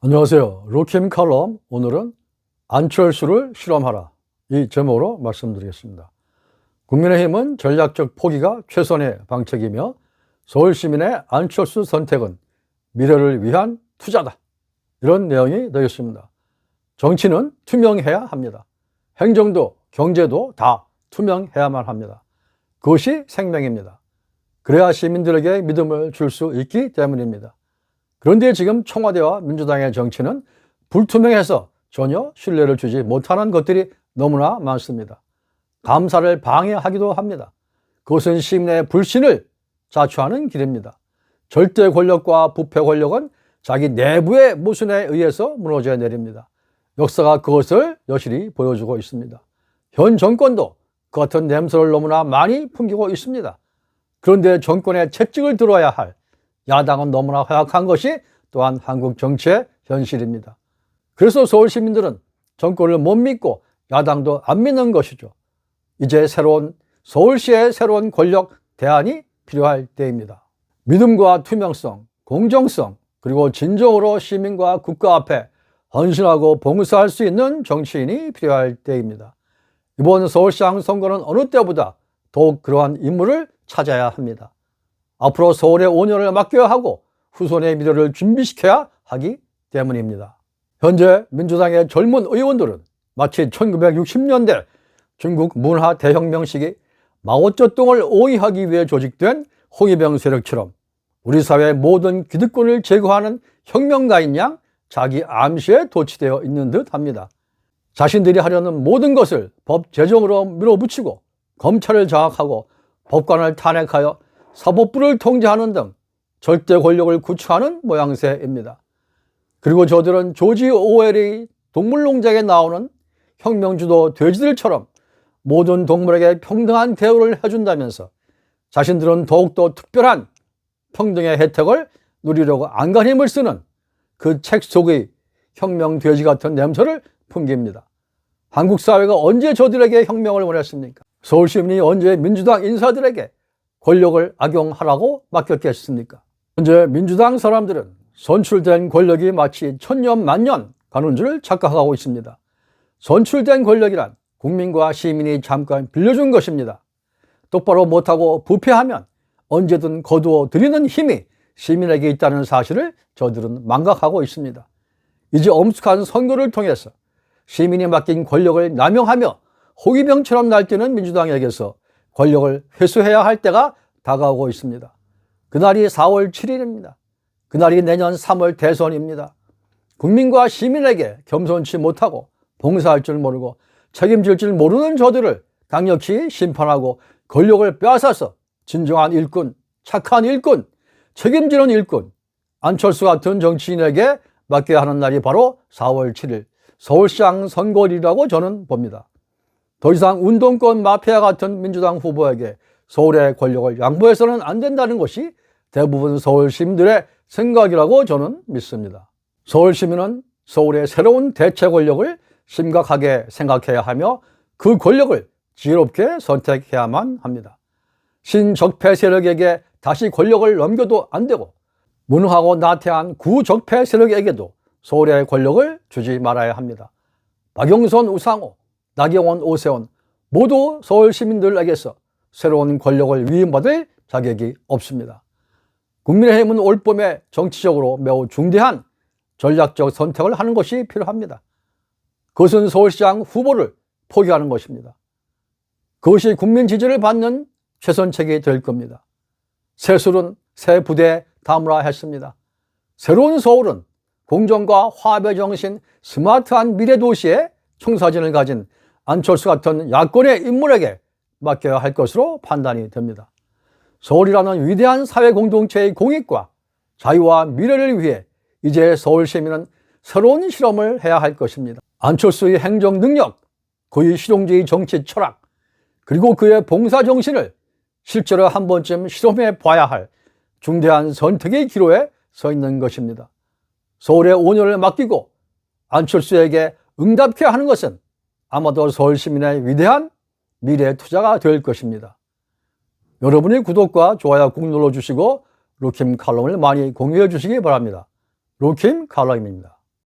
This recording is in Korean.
안녕하세요. 로킴 칼럼, 오늘은 안철수를 실험하라, 이 제목으로 말씀드리겠습니다. 국민의힘은 전략적 포기가 최선의 방책이며 서울시민의 안철수 선택은 미래를 위한 투자다, 이런 내용이 되겠습니다. 정치는 투명해야 합니다. 행정도 경제도 다 투명해야만 합니다. 그것이 생명입니다. 그래야 시민들에게 믿음을 줄 수 있기 때문입니다. 그런데 지금 청와대와 민주당의 정치는 불투명해서 전혀 신뢰를 주지 못하는 것들이 너무나 많습니다. 감사를 방해하기도 합니다. 그것은 시민의 불신을 자초하는 길입니다. 절대 권력과 부패 권력은 자기 내부의 모순에 의해서 무너져 내립니다. 역사가 그것을 여실히 보여주고 있습니다. 현 정권도 그 같은 냄새를 너무나 많이 풍기고 있습니다. 그런데 정권의 책찍을 들어야 할 야당은 너무나 허약한 것이 또한 한국 정치의 현실입니다. 그래서 서울 시민들은 정권을 못 믿고 야당도 안 믿는 것이죠. 이제 서울시의 새로운 권력 대안이 필요할 때입니다. 믿음과 투명성, 공정성, 그리고 진정으로 시민과 국가 앞에 헌신하고 봉사할 수 있는 정치인이 필요할 때입니다. 이번 서울시장 선거는 어느 때보다 더욱 그러한 인물을 찾아야 합니다. 앞으로 서울의 5년을 맡겨야 하고 후손의 미래를 준비시켜야 하기 때문입니다. 현재 민주당의 젊은 의원들은 마치 1960년대 중국 문화 대혁명 시기 마오쩌둥을 오해하기 위해 조직된 홍위병 세력처럼 우리 사회의 모든 기득권을 제거하는 혁명가인 양 자기 암시에 도취되어 있는 듯 합니다. 자신들이 하려는 모든 것을 법 제정으로 밀어붙이고 검찰을 장악하고 법관을 탄핵하여 사법부를 통제하는 등 절대 권력을 구축하는 모양새입니다. 그리고 저들은 조지 오웰의 동물농장에 나오는 혁명주도 돼지들처럼 모든 동물에게 평등한 대우를 해준다면서 자신들은 더욱더 특별한 평등의 혜택을 누리려고 안간 힘을 쓰는 그 책 속의 혁명 돼지 같은 냄새를 풍깁니다. 한국 사회가 언제 저들에게 혁명을 원했습니까? 서울 시민이 언제 민주당 인사들에게 권력을 악용하라고 맡겼겠습니까? 현재 민주당 사람들은 선출된 권력이 마치 천년만년 가는 줄 착각하고 있습니다. 선출된 권력이란 국민과 시민이 잠깐 빌려준 것입니다. 똑바로 못하고 부패하면 언제든 거두어 들이는 힘이 시민에게 있다는 사실을 저들은 망각하고 있습니다. 이제 엄숙한 선거를 통해서 시민이 맡긴 권력을 남용하며 호위병처럼 날뛰는 민주당에게서 권력을 회수해야 할 때가 다가오고 있습니다. 그날이 4월 7일입니다. 그날이 내년 3월 대선입니다. 국민과 시민에게 겸손치 못하고 봉사할 줄 모르고 책임질 줄 모르는 저들을 강력히 심판하고 권력을 빼앗아서 진정한 일꾼, 착한 일꾼, 책임지는 일꾼, 안철수 같은 정치인에게 맡겨야 하는 날이 바로 4월 7일 서울시장 선거일이라고 저는 봅니다. 더 이상 운동권 마피아 같은 민주당 후보에게 서울의 권력을 양보해서는 안 된다는 것이 대부분 서울 시민들의 생각이라고 저는 믿습니다. 서울 시민은 서울의 새로운 대체 권력을 심각하게 생각해야 하며 그 권력을 지혜롭게 선택해야만 합니다. 신적폐 세력에게 다시 권력을 넘겨도 안 되고 무능하고 나태한 구적폐 세력에게도 서울의 권력을 주지 말아야 합니다. 박영선, 우상호, 나경원, 오세훈 모두 서울 시민들에게서 새로운 권력을 위임받을 자격이 없습니다. 국민의힘은 올봄에 정치적으로 매우 중대한 전략적 선택을 하는 것이 필요합니다. 그것은 서울시장 후보를 포기하는 것입니다. 그것이 국민 지지를 받는 최선책이 될 겁니다. 새 술은 새 부대에 담으라 했습니다. 새로운 서울은 공정과 화합의 정신, 스마트한 미래 도시의 청사진을 가진 안철수 같은 야권의 인물에게 맡겨야 할 것으로 판단이 됩니다. 서울이라는 위대한 사회 공동체의 공익과 자유와 미래를 위해 이제 서울 시민은 새로운 실험을 해야 할 것입니다. 안철수의 행정 능력, 그의 실용주의 정치 철학, 그리고 그의 봉사 정신을 실제로 한 번쯤 실험해 봐야 할 중대한 선택의 기로에 서 있는 것입니다. 서울의 5년을 맡기고 안철수에게 응답해야 하는 것은 아마도 서울 시민의 위대한 미래 투자가 될 것입니다. 여러분이 구독과 좋아요 꾹 눌러주시고 로킴 칼럼을 많이 공유해 주시기 바랍니다. 로킴 칼럼입니다.